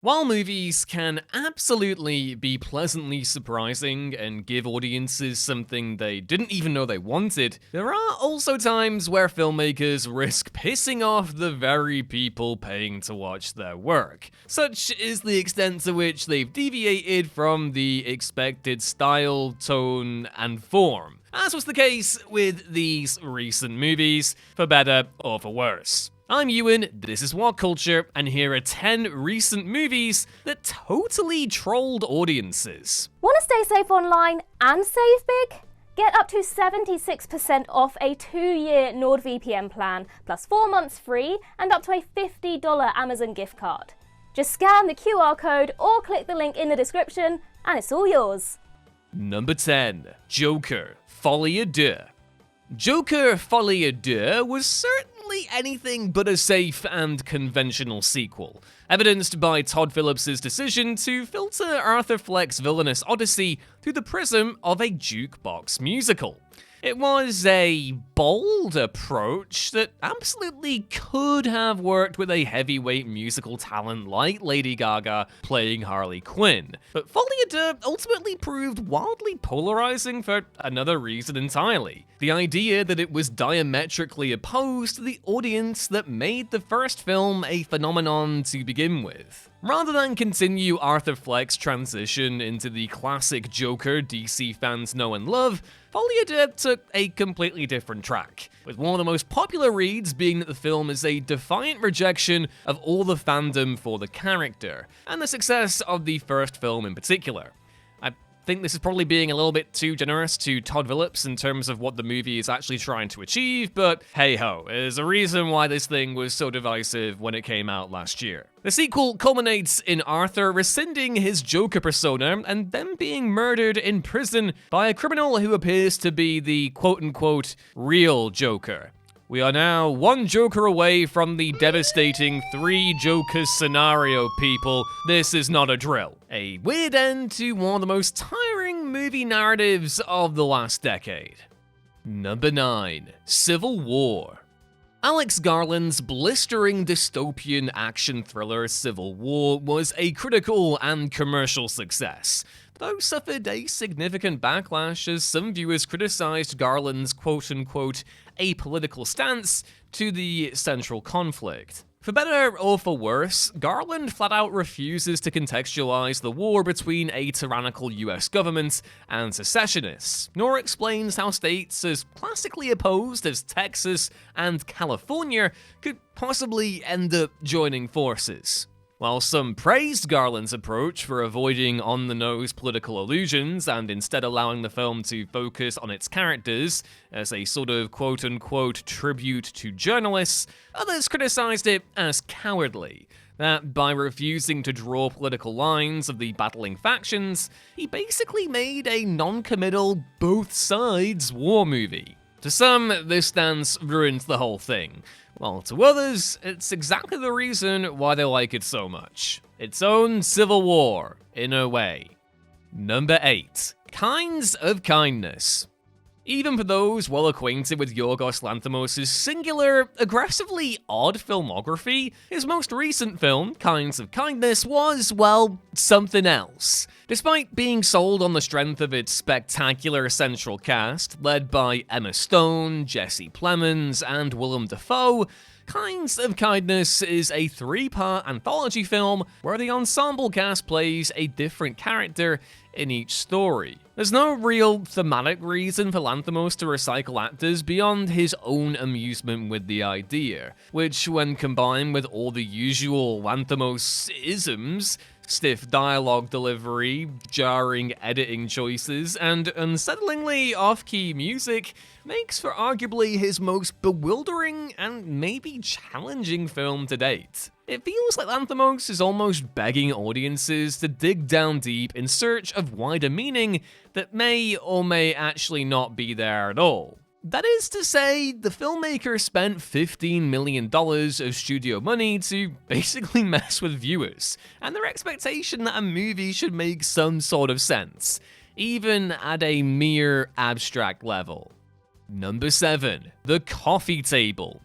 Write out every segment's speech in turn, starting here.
While movies can absolutely be pleasantly surprising and give audiences something they didn't even know they wanted, there are also times where filmmakers risk pissing off the very people paying to watch their work. Such is the extent to which they've deviated from the expected style, tone, and form, as was the case with these recent movies, for better or for worse. I'm Ewan, this is What Culture, and here are 10 recent movies that totally trolled audiences. Want to stay safe online and save big? Get up to 76% off a 2-year NordVPN plan, plus 4 months free and up to a $50 Amazon gift card. Just scan the QR code or click the link in the description and it's all yours. Number 10. Joker, Folie à Deux. Joker Folie à Deux was certainly anything but a safe and conventional sequel, evidenced by Todd Phillips' decision to filter Arthur Fleck's villainous odyssey through the prism of a jukebox musical. It was a bold approach that absolutely could have worked with a heavyweight musical talent like Lady Gaga playing Harley Quinn, but Folie à Deux ultimately proved wildly polarizing for another reason entirely: the idea that it was diametrically opposed to the audience that made the first film a phenomenon to begin with. Rather than continue Arthur Fleck's transition into the classic Joker DC fans know and love, Folie à Deux took a completely different track, with one of the most popular reads being that the film is a defiant rejection of all the fandom for the character, and the success of the first film in particular. I think this is probably being a little bit too generous to Todd Phillips in terms of what the movie is actually trying to achieve, but hey ho, there's a reason why this thing was so divisive when it came out last year. The sequel culminates in Arthur rescinding his Joker persona and then being murdered in prison by a criminal who appears to be the quote-unquote real Joker. We are now one Joker away from the devastating 3 Jokers scenario, people. This is not a drill. A weird end to one of the most tiring movie narratives of the last decade. Number 9. Civil War. Alex Garland's blistering dystopian action thriller Civil War was a critical and commercial success, though suffered a significant backlash as some viewers criticized Garland's quote-unquote apolitical stance to the central conflict. For better or for worse, Garland flat out refuses to contextualize the war between a tyrannical US government and secessionists, nor explains how states as classically opposed as Texas and California could possibly end up joining forces. While some praised Garland's approach for avoiding on-the-nose political allusions and instead allowing the film to focus on its characters as a sort of quote-unquote tribute to journalists, others criticized it as cowardly, that by refusing to draw political lines of the battling factions, he basically made a non-committal both sides war movie. To some, this stance ruins the whole thing, while to others, it's exactly the reason why they like it so much. Its own civil war, in a way. Number 8. Kinds of Kindness. Even for those well acquainted with Yorgos Lanthimos' singular, aggressively odd filmography, his most recent film, Kinds of Kindness, was, well, something else. Despite being sold on the strength of its spectacular central cast, led by Emma Stone, Jesse Plemons, and Willem Dafoe, Kinds of Kindness is a 3-part anthology film where the ensemble cast plays a different character in each story. There's no real thematic reason for Lanthimos to recycle actors beyond his own amusement with the idea, which, when combined with all the usual Lanthimos-isms, stiff dialogue delivery, jarring editing choices, and unsettlingly off-key music, makes for arguably his most bewildering and maybe challenging film to date. It feels like Lanthimos is almost begging audiences to dig down deep in search of wider meaning that may or may actually not be there at all. That is to say, the filmmaker spent $15 million of studio money to basically mess with viewers, and their expectation that a movie should make some sort of sense, even at a mere abstract level. Number 7. The Coffee Table.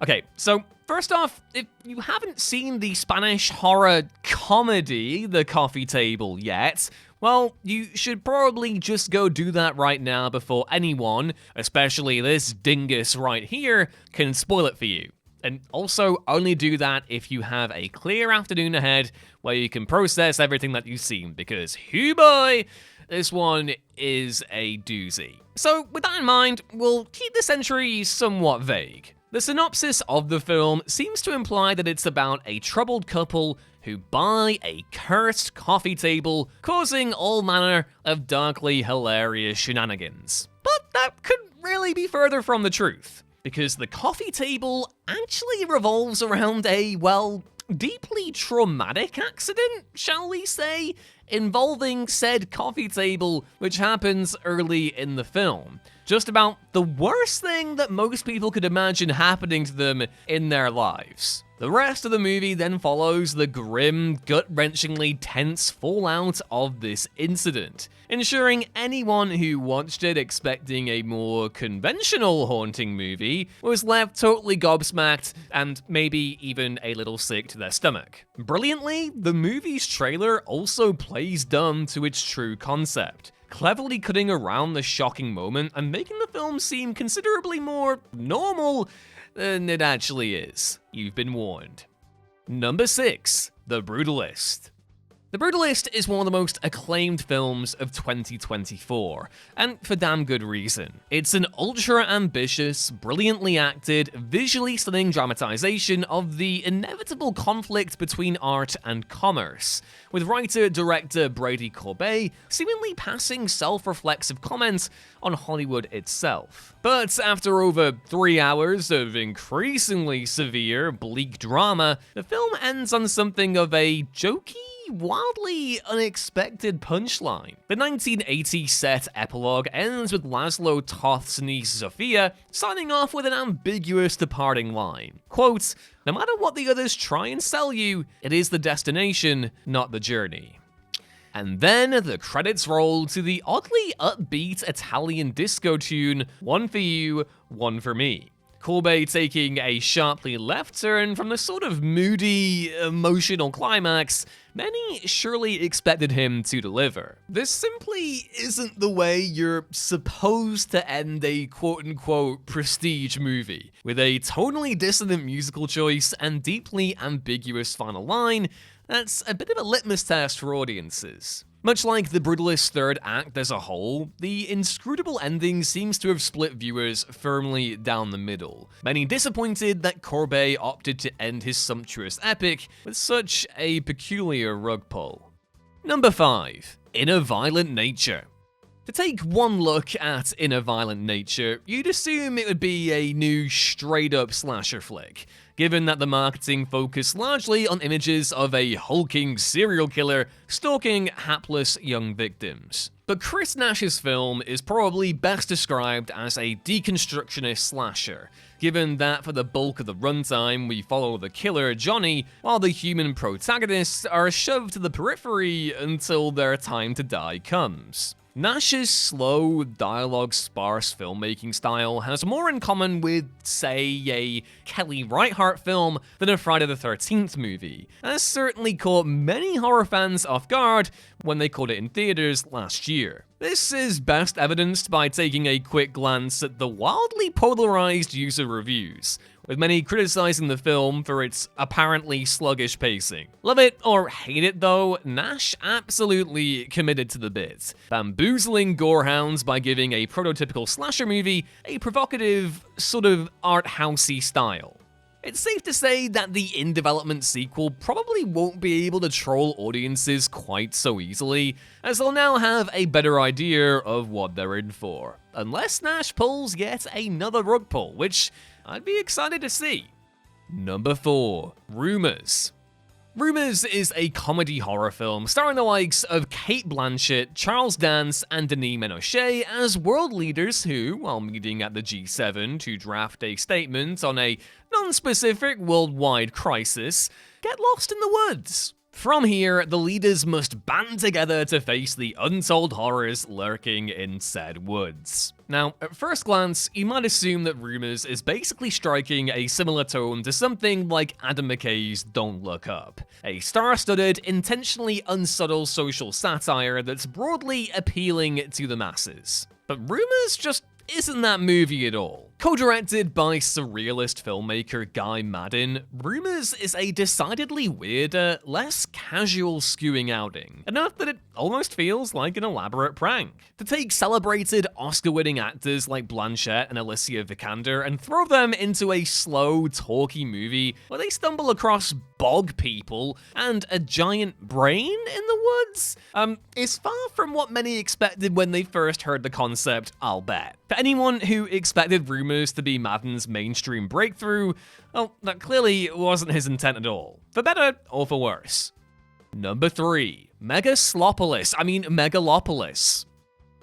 Okay, so first off, if you haven't seen the Spanish horror comedy The Coffee Table yet, well, you should probably just go do that right now before anyone, especially this dingus right here, can spoil it for you. And also only do that if you have a clear afternoon ahead where you can process everything that you've seen, because hoo boy, this one is a doozy. So with that in mind, we'll keep this entry somewhat vague. The synopsis of the film seems to imply that it's about a troubled couple who buy a cursed coffee table, causing all manner of darkly hilarious shenanigans. But that couldn't really be further from the truth, because the coffee table actually revolves around a, well, deeply traumatic accident, shall we say, involving said coffee table, which happens early in the film. Just about the worst thing that most people could imagine happening to them in their lives. The rest of the movie then follows the grim, gut-wrenchingly tense fallout of this incident, ensuring anyone who watched it expecting a more conventional haunting movie was left totally gobsmacked and maybe even a little sick to their stomach. Brilliantly, the movie's trailer also plays dumb to its true concept, cleverly cutting around the shocking moment and making the film seem considerably more normal than it actually is. You've been warned. Number 6. The Brutalist. The Brutalist is one of the most acclaimed films of 2024, and for damn good reason. It's an ultra-ambitious, brilliantly acted, visually stunning dramatization of the inevitable conflict between art and commerce, with writer-director Brady Corbet seemingly passing self-reflexive comments on Hollywood itself. But after over 3 hours of increasingly severe, bleak drama, the film ends on something of a jokey, wildly unexpected punchline. The 1980 set epilogue ends with Laszlo Toth's niece Sophia signing off with an ambiguous departing line. Quote, "No matter what the others try and sell you, it is the destination, not the journey." And then the credits roll to the oddly upbeat Italian disco tune, One for You, One for Me. Corbet taking a sharply left turn from the sort of moody, emotional climax many surely expected him to deliver. This simply isn't the way you're supposed to end a quote-unquote prestige movie, with a tonally dissonant musical choice and deeply ambiguous final line that's a bit of a litmus test for audiences. Much like The Brutalist's third act as a whole, the inscrutable ending seems to have split viewers firmly down the middle, many disappointed that Corbet opted to end his sumptuous epic with such a peculiar rug pull. Number 5. In a Violent Nature. To take one look at In a Violent Nature, you'd assume it would be a new straight-up slasher flick, given that the marketing focused largely on images of a hulking serial killer stalking hapless young victims. But Chris Nash's film is probably best described as a deconstructionist slasher, given that for the bulk of the runtime we follow the killer, Johnny, while the human protagonists are shoved to the periphery until their time to die comes. Nash's slow, dialogue-sparse filmmaking style has more in common with, say, a Kelly Reichardt film than a Friday the 13th movie, and has certainly caught many horror fans off guard when they caught it in theaters last year. This is best evidenced by taking a quick glance at the wildly polarized user reviews, with many criticizing the film for its apparently sluggish pacing. Love it or hate it though, Nash absolutely committed to the bit, bamboozling gorehounds by giving a prototypical slasher movie a provocative, sort of art-housey style. It's safe to say that the in-development sequel probably won't be able to troll audiences quite so easily, as they'll now have a better idea of what they're in for. Unless Nash pulls yet another rug pull, which I'd be excited to see. Number 4. Rumors. Rumors is a comedy horror film starring the likes of Cate Blanchett, Charles Dance, and Denis Ménochet as world leaders who, while meeting at the G7 to draft a statement on a non-specific worldwide crisis, get lost in the woods. From here, the leaders must band together to face the untold horrors lurking in said woods. Now, at first glance, you might assume that Rumors is basically striking a similar tone to something like Adam McKay's Don't Look Up, a star-studded, intentionally unsubtle social satire that's broadly appealing to the masses. But Rumors just isn't that movie at all. Co-directed by surrealist filmmaker Guy Maddin, Rumors is a decidedly weirder, less casual skewing outing, enough that it almost feels like an elaborate prank. To take celebrated Oscar-winning actors like Blanchett and Alicia Vikander and throw them into a slow, talky movie where they stumble across bog people and a giant brain in the woods, is far from what many expected when they first heard the concept, I'll bet. For anyone who expected Rumors to be Maddin's mainstream breakthrough, well, that clearly wasn't his intent at all. For better or for worse. Number 3. Megalopoullis.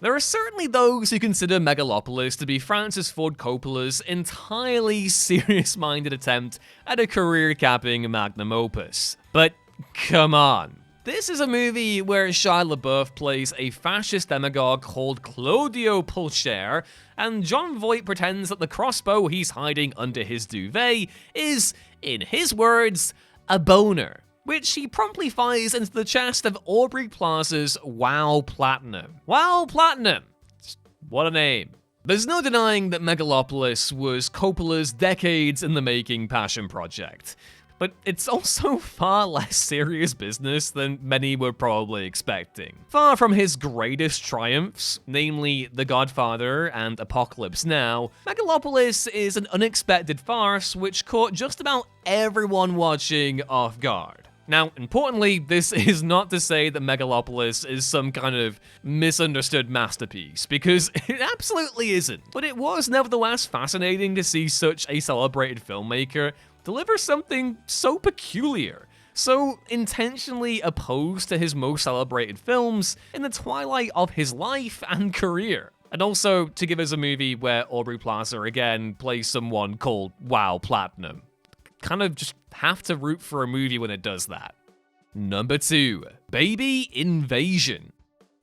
There are certainly those who consider Megalopoullis to be Francis Ford Coppola's entirely serious-minded attempt at a career-capping magnum opus. But come on. This is a movie where Shia LaBeouf plays a fascist demagogue called Claudio Pulcher, and Jon Voight pretends that the crossbow he's hiding under his duvet is, in his words, a boner, which he promptly fires into the chest of Aubrey Plaza's Wow Platinum. Wow Platinum! What a name. There's no denying that Megalopoullis was Coppola's decades-in-the-making passion project. But it's also far less serious business than many were probably expecting. Far from his greatest triumphs, namely The Godfather and Apocalypse Now, Megalopoullis is an unexpected farce which caught just about everyone watching off guard. Now, importantly, this is not to say that Megalopoullis is some kind of misunderstood masterpiece, because it absolutely isn't. But it was nevertheless fascinating to see such a celebrated filmmaker deliver something so peculiar, so intentionally opposed to his most celebrated films in the twilight of his life and career. And also to give us a movie where Aubrey Plaza again plays someone called Wow Platinum. Kind of just have to root for a movie when it does that. Number 2. Baby Invasion.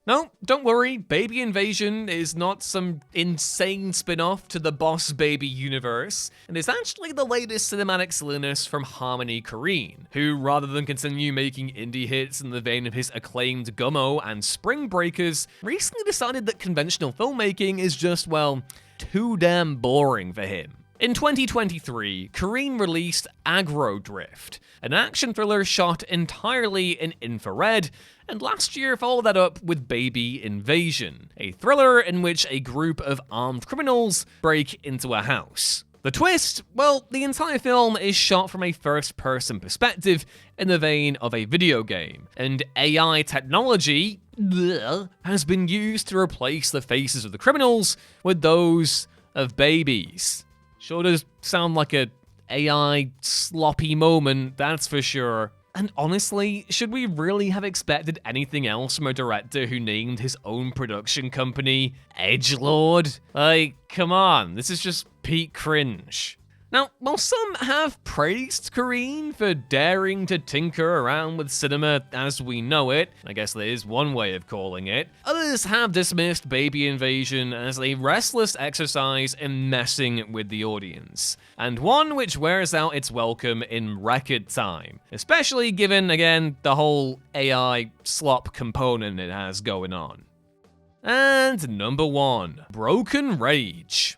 No, don't worry, Baby Invasion is not some insane spin-off to the Boss Baby universe, and is actually the latest cinematic silliness from Harmony Korine, who, rather than continue making indie hits in the vein of his acclaimed Gummo and Spring Breakers, recently decided that conventional filmmaking is just, well, too damn boring for him. In 2023, Korine released Aggro Drift, an action thriller shot entirely in infrared, and last year followed that up with Baby Invasion, a thriller in which a group of armed criminals break into a house. The twist? Well, the entire film is shot from a first-person perspective in the vein of a video game, and AI technology has been used to replace the faces of the criminals with those of babies. Sure does sound like a AI sloppy moment, that's for sure. And honestly, should we really have expected anything else from a director who named his own production company Edgelord? Like, come on, this is just peak cringe. Now, while some have praised Korine for daring to tinker around with cinema as we know it, I guess there is one way of calling it, others have dismissed Baby Invasion as a restless exercise in messing with the audience, and one which wears out its welcome in record time, especially given, again, the whole AI slop component it has going on. And number 1, Broken Rage.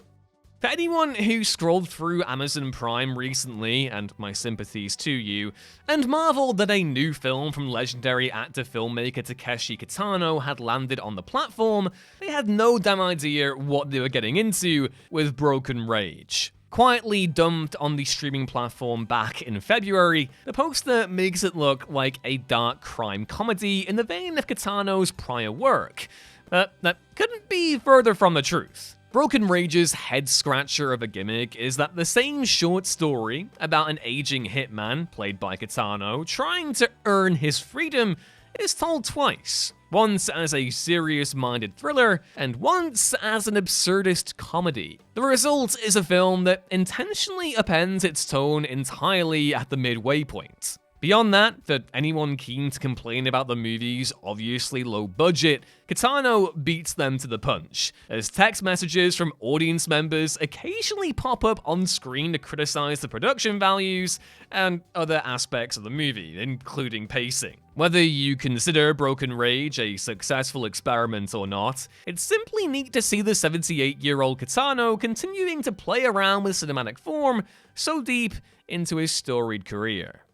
For anyone who scrolled through Amazon Prime recently, and my sympathies to you, and marveled that a new film from legendary actor-filmmaker Takeshi Kitano had landed on the platform, they had no damn idea what they were getting into with Broken Rage. Quietly dumped on the streaming platform back in February, the poster makes it look like a dark crime comedy in the vein of Kitano's prior work. That couldn't be further from the truth. Broken Rage's head-scratcher of a gimmick is that the same short story about an aging hitman, played by Kitano, trying to earn his freedom is told twice. Once as a serious-minded thriller, and once as an absurdist comedy. The result is a film that intentionally upends its tone entirely at the midway point. Beyond that, for anyone keen to complain about the movie's obviously low budget, Kitano beats them to the punch, as text messages from audience members occasionally pop up on screen to criticize the production values and other aspects of the movie, including pacing. Whether you consider Broken Rage a successful experiment or not, it's simply neat to see the 78-year-old Kitano continuing to play around with cinematic form so deep into his storied career.